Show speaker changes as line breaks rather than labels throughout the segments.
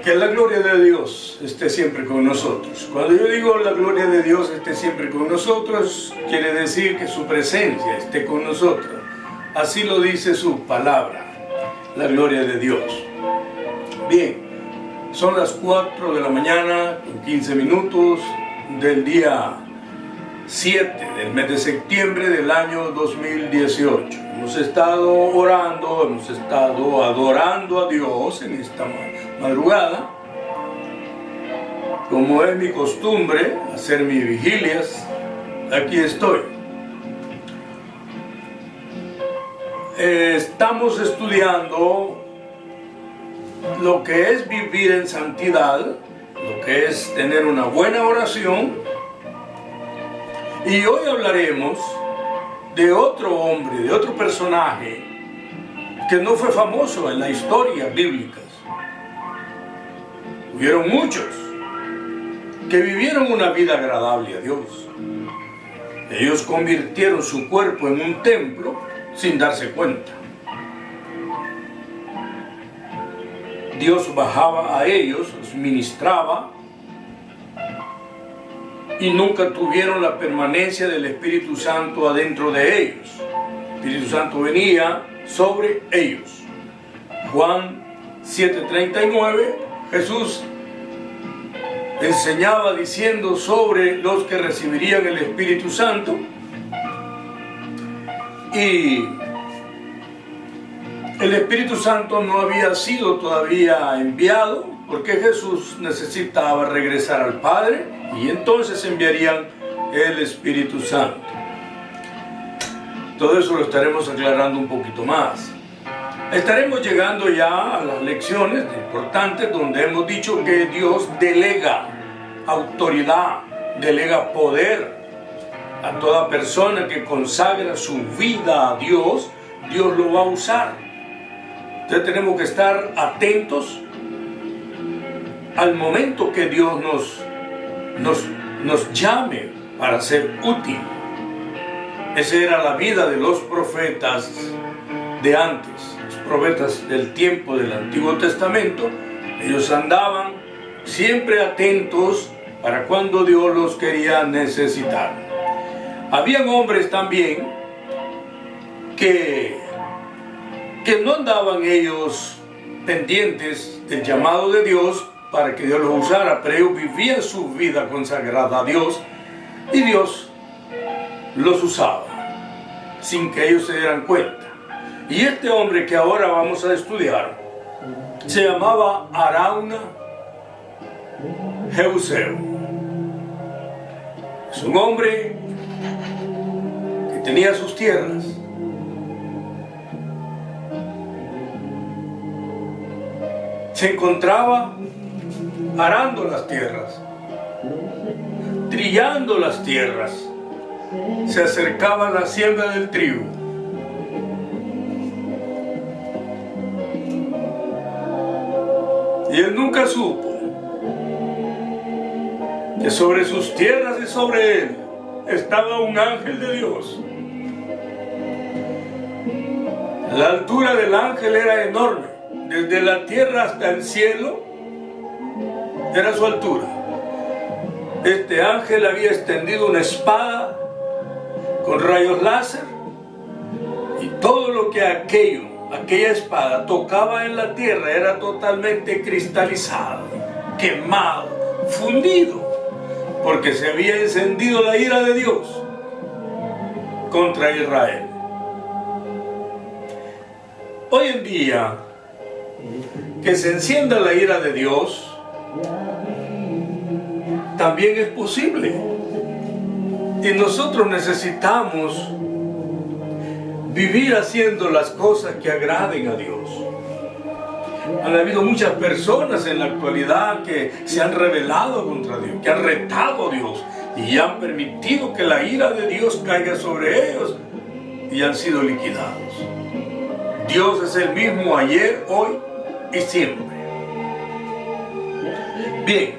Que la gloria de Dios esté siempre con nosotros. Cuando yo digo la gloria de Dios esté siempre con nosotros, quiere decir que su presencia esté con nosotros. Así lo dice su palabra, la gloria de Dios. Bien, son las 4 de la mañana, con 15 minutos del día 7 del mes de septiembre del año 2018. Hemos estado orando, hemos estado adorando a Dios en esta madrugada. Como es mi costumbre hacer mis vigilias, aquí estoy. Estamos estudiando lo que es vivir en santidad, lo que es tener una buena oración. Y hoy hablaremos de otro hombre, de otro personaje que no fue famoso en la historia bíblica. Hubieron muchos que vivieron una vida agradable a Dios. Ellos convirtieron su cuerpo en un templo sin darse cuenta. Dios bajaba a ellos, los ministraba, y nunca tuvieron la permanencia del Espíritu Santo adentro de ellos. El Espíritu Santo venía sobre ellos. Juan 7:39, Jesús enseñaba diciendo sobre los que recibirían el Espíritu Santo. Y el Espíritu Santo no había sido todavía enviado, porque Jesús necesitaba regresar al Padre y entonces enviarían el Espíritu Santo. Todo eso lo estaremos aclarando un poquito más. Estaremos llegando ya a las lecciones importantes donde hemos dicho que Dios delega autoridad, delega poder a toda persona que consagra su vida a Dios. Dios lo va a usar. Entonces tenemos que estar atentos al momento que Dios nos llame para ser útil. Esa era la vida de los profetas de antes, los profetas del tiempo del Antiguo Testamento. Ellos andaban siempre atentos para cuando Dios los quería necesitar. Habían hombres también que no andaban ellos pendientes del llamado de Dios para que Dios los usara, pero ellos vivían su vida consagrada a Dios y Dios los usaba sin que ellos se dieran cuenta. Y este hombre que ahora vamos a estudiar se llamaba Arauna Jeuseo. Es un hombre que tenía sus tierras. Se encontraba arando las tierras, trillando las tierras. Se acercaba a la siembra del trigo. Y él nunca supo que sobre sus tierras y sobre él estaba un ángel de Dios. La altura del ángel era enorme. Desde la tierra hasta el cielo era su altura. Este ángel había extendido una espada con rayos láser, y todo lo que aquella espada tocaba en la tierra era totalmente cristalizado, quemado, fundido, porque se había encendido la ira de Dios contra Israel. Hoy en día, que se encienda la ira de Dios también es posible, y nosotros necesitamos vivir haciendo las cosas que agraden a Dios. Han habido muchas personas en la actualidad que se han rebelado contra Dios, que han retado a Dios y han permitido que la ira de Dios caiga sobre ellos y han sido liquidados. Dios es el mismo ayer, hoy y siempre. Bien,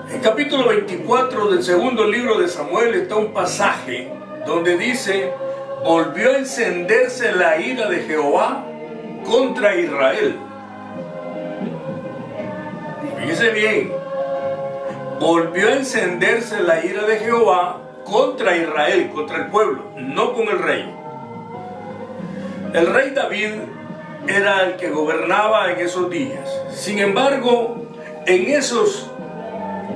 en capítulo 24 del segundo libro de Samuel está un pasaje donde dice: volvió a encenderse la ira de Jehová contra Israel. Fíjese bien, volvió a encenderse la ira de Jehová contra Israel, contra el pueblo, no con el rey. El rey David era el que gobernaba en esos días. Sin embargo, en esos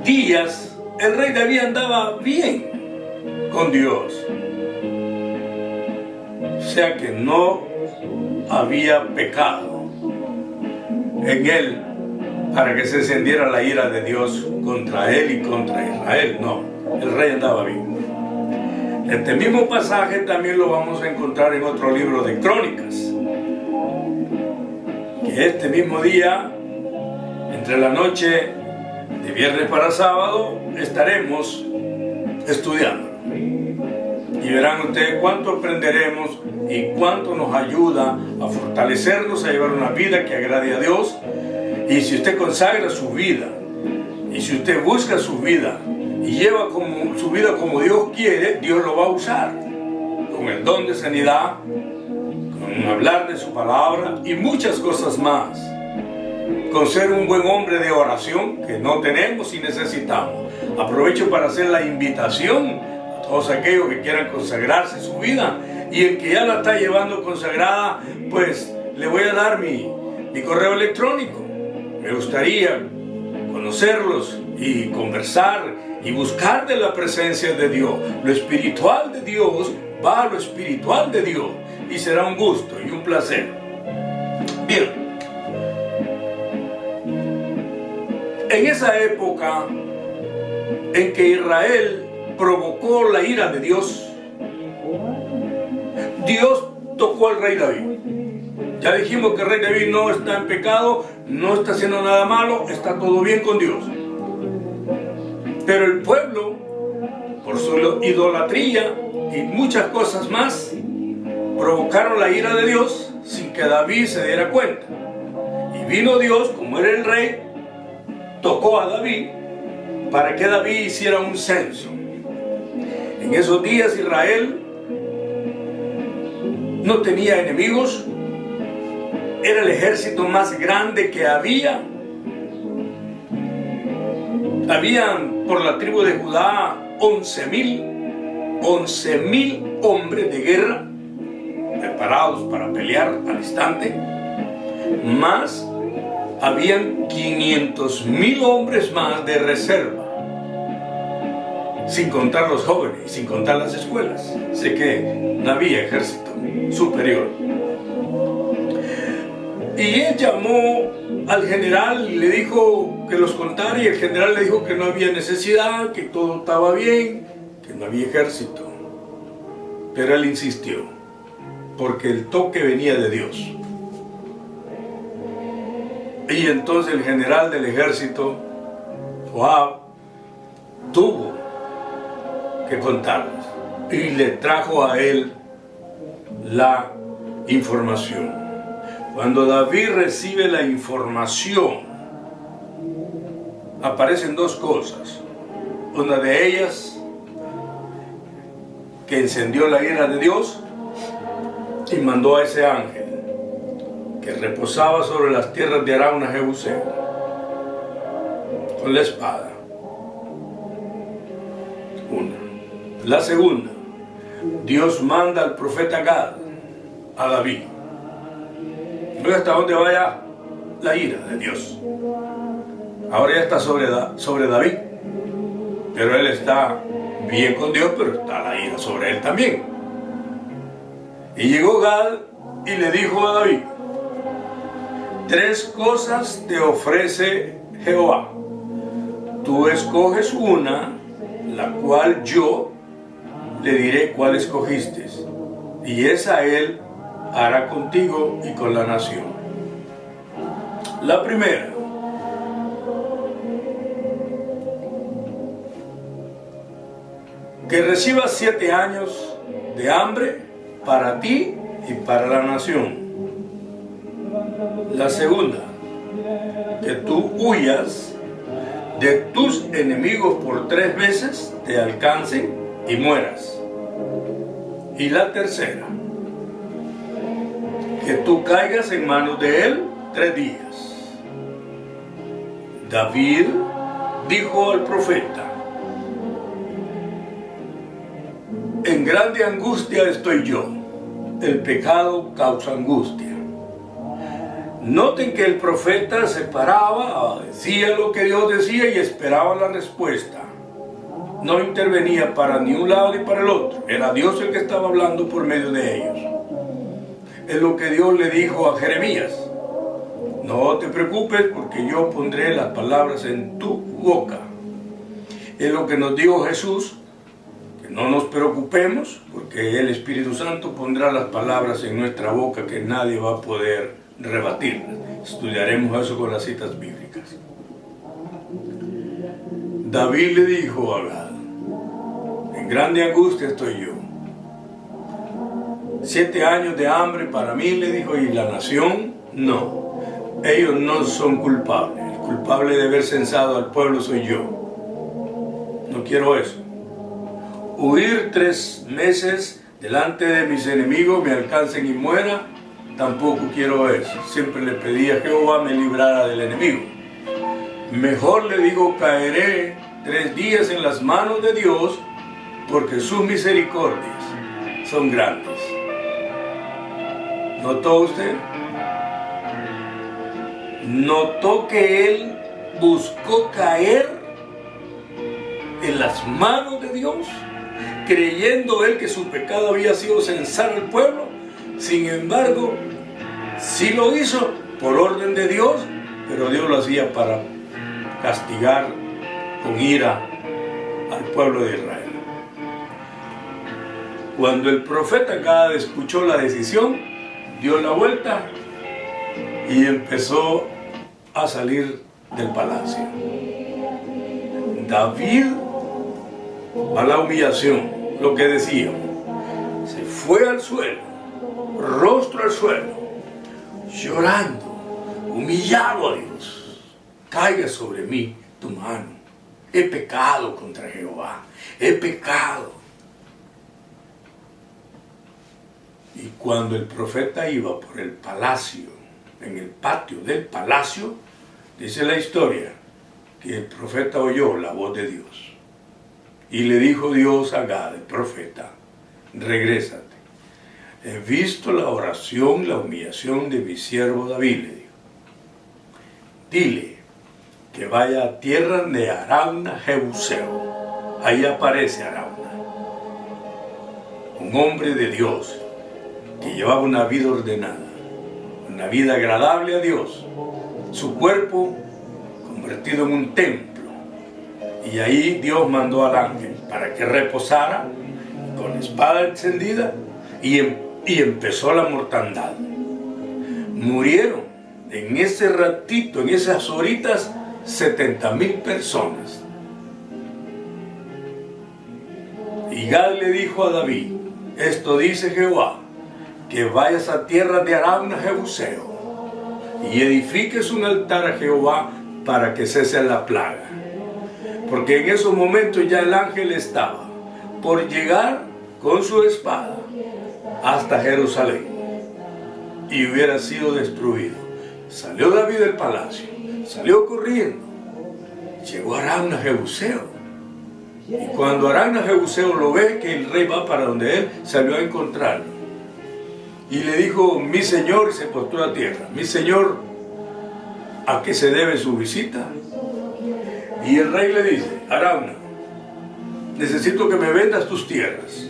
días, el rey David andaba bien con Dios. O sea que no había pecado en él para que se encendiera la ira de Dios contra él y contra Israel. No, el rey andaba bien. Este mismo pasaje también lo vamos a encontrar en otro libro de Crónicas, que este mismo día, entre la noche de viernes para sábado, estaremos estudiando. Y verán ustedes cuánto aprenderemos y cuánto nos ayuda a fortalecernos, a llevar una vida que agrade a Dios. Y si usted consagra su vida, y si usted busca su vida, y lleva su vida como Dios quiere, Dios lo va a usar. Con el don de sanidad, con hablar de su palabra y muchas cosas más. Con ser un buen hombre de oración, que no tenemos y necesitamos. Aprovecho para hacer la invitación a todos aquellos que quieran consagrarse su vida. Y el que ya la está llevando consagrada, pues le voy a dar mi correo electrónico. Me gustaría conocerlos y conversar y buscar de la presencia de Dios. Lo espiritual de Dios va a lo espiritual de Dios y será un gusto y un placer. Bien, en esa época en que Israel provocó la ira de Dios, Dios tocó al rey David. Ya dijimos que el rey David no está en pecado, no está haciendo nada malo, está todo bien con Dios. Pero el pueblo, por su idolatría y muchas cosas más, provocaron la ira de Dios sin que David se diera cuenta. Y vino Dios, como era el rey, tocó a David para que David hiciera un censo. En esos días Israel no tenía enemigos, era el ejército más grande que había. Habían por la tribu de Judá 11,000 hombres de guerra preparados para pelear al instante, más habían 500,000 hombres más de reserva, sin contar los jóvenes y sin contar las escuelas. Sé que no había ejército superior. Y él llamó al general y le dijo que los contara, y el general le dijo que no había necesidad, que todo estaba bien, que no había ejército. Pero él insistió, porque el toque venía de Dios. Y entonces el general del ejército, Joab, tuvo que contarles y le trajo a él la información. Cuando David recibe la información, aparecen dos cosas. Una de ellas, que encendió la ira de Dios y mandó a ese ángel que reposaba sobre las tierras de Arauna Jebuseo con la espada. Una. La segunda, Dios manda al profeta Gad a David. No es hasta dónde vaya la ira de Dios. Ahora ya está sobre David, pero él está bien con Dios, pero está la ira sobre él también. Y llegó Gad y le dijo a David: 3 cosas te ofrece Jehová. Tú escoges una, la cual yo le diré cuál escogiste, y esa él hará contigo y con la nación. La primera, que recibas 7 años de hambre para ti y para la nación. La segunda, que tú huyas de tus enemigos por 3 veces, te alcancen y mueras. Y la tercera, que tú caigas en manos de él 3 días. David dijo al profeta: en grande angustia estoy yo, el pecado causa angustia. Noten que el profeta se paraba, decía lo que Dios decía y esperaba la respuesta. No intervenía para ni un lado ni para el otro. Era Dios el que estaba hablando por medio de ellos. Es lo que Dios le dijo a Jeremías: no te preocupes, porque yo pondré las palabras en tu boca. Es lo que nos dijo Jesús: que no nos preocupemos, porque el Espíritu Santo pondrá las palabras en nuestra boca que nadie va a poder rebatirlas. Estudiaremos eso con las citas bíblicas. David le dijo a Gad: en grande angustia estoy yo. 7 años de hambre para mí, le dijo, y la nación no. Ellos no son culpables. El culpable de haber censado al pueblo soy yo. No quiero eso. Huir 3 meses delante de mis enemigos, me alcancen y muera, tampoco quiero eso. Siempre le pedí a Jehová me librara del enemigo. Mejor, le digo, caeré 3 días en las manos de Dios, porque sus misericordias son grandes. ¿Notó usted? Notó que él buscó caer en las manos de Dios, creyendo él que su pecado había sido censar al pueblo. Sin embargo, sí lo hizo por orden de Dios, pero Dios lo hacía para castigar con ira al pueblo de Israel. Cuando el profeta Gad escuchó la decisión, dio la vuelta y empezó a salir del palacio. David, a la humillación, lo que decíamos, se fue al suelo, rostro al suelo, llorando, humillado a Dios. Caiga sobre mí tu mano. He pecado contra Jehová, he pecado. Y cuando el profeta iba por el palacio, en el patio del palacio, dice la historia que el profeta oyó la voz de Dios. Y le dijo Dios a Gad, el profeta: regrésate. He visto la oración, la humillación de mi siervo David, le dijo. Dile que vaya a tierra de Arauna Jebuseo. Ahí aparece Arauna, un hombre de Dios que llevaba una vida ordenada, una vida agradable a Dios, su cuerpo convertido en un templo. Y ahí Dios mandó al ángel para que reposara con la espada encendida, y empezó la mortandad. Murieron en ese ratito, en esas horitas, 70,000 personas. Y Gad le dijo a David: esto dice Jehová, que vayas a tierra de Arauna Jebuseo y edifiques un altar a Jehová para que cese la plaga. Porque en esos momentos ya el ángel estaba por llegar con su espada hasta Jerusalén y hubiera sido destruido. Salió David del palacio, salió corriendo, llegó a Arauna Jebuseo. Y cuando Arauna Jebuseo lo ve que el rey va para donde él, salió a encontrarlo. Y le dijo: mi señor, y se postró a tierra. Mi señor, ¿a qué se debe su visita? Y el rey le dice: Arauna, necesito que me vendas tus tierras,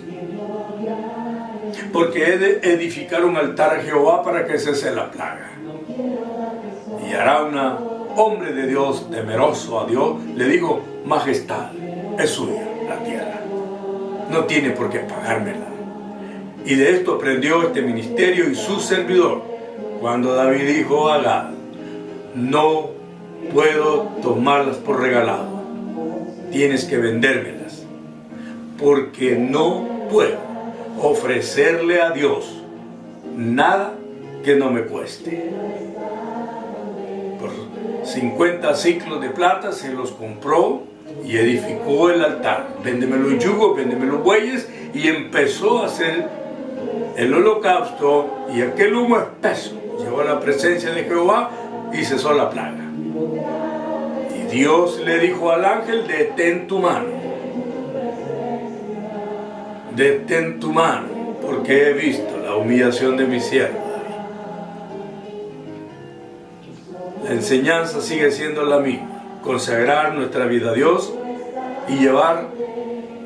porque he de edificar un altar a Jehová para que cese la plaga. Y Arauna, hombre de Dios, temeroso a Dios, le dijo: majestad, es suya la tierra, no tiene por qué pagármela. Y de esto aprendió este ministerio y su servidor, cuando David dijo a Gad: no puedo tomarlas por regalado, tienes que vendérmelas, porque no puedo ofrecerle a Dios nada que no me cueste. Por 50 ciclos de plata se los compró y edificó el altar. Véndeme los yugos, véndeme los bueyes, y empezó a hacer el holocausto, y aquel humo espeso llevó a la presencia de Jehová y cesó la plaga. Dios le dijo al ángel, detén tu mano. Detén tu mano, porque he visto la humillación de mi siervo. La enseñanza sigue siendo la misma: consagrar nuestra vida a Dios y llevar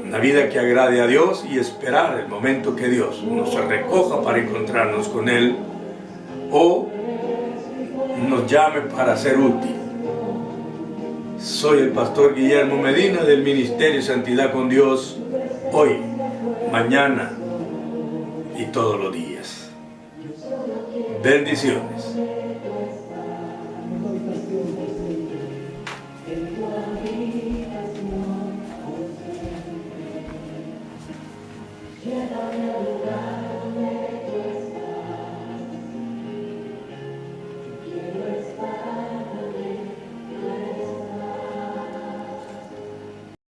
una vida que agrade a Dios y esperar el momento que Dios nos recoja para encontrarnos con Él o nos llame para ser útil. Soy el pastor Guillermo Medina del Ministerio Santidad con Dios, hoy, mañana y todos los días. Bendiciones.
Quiero lugar.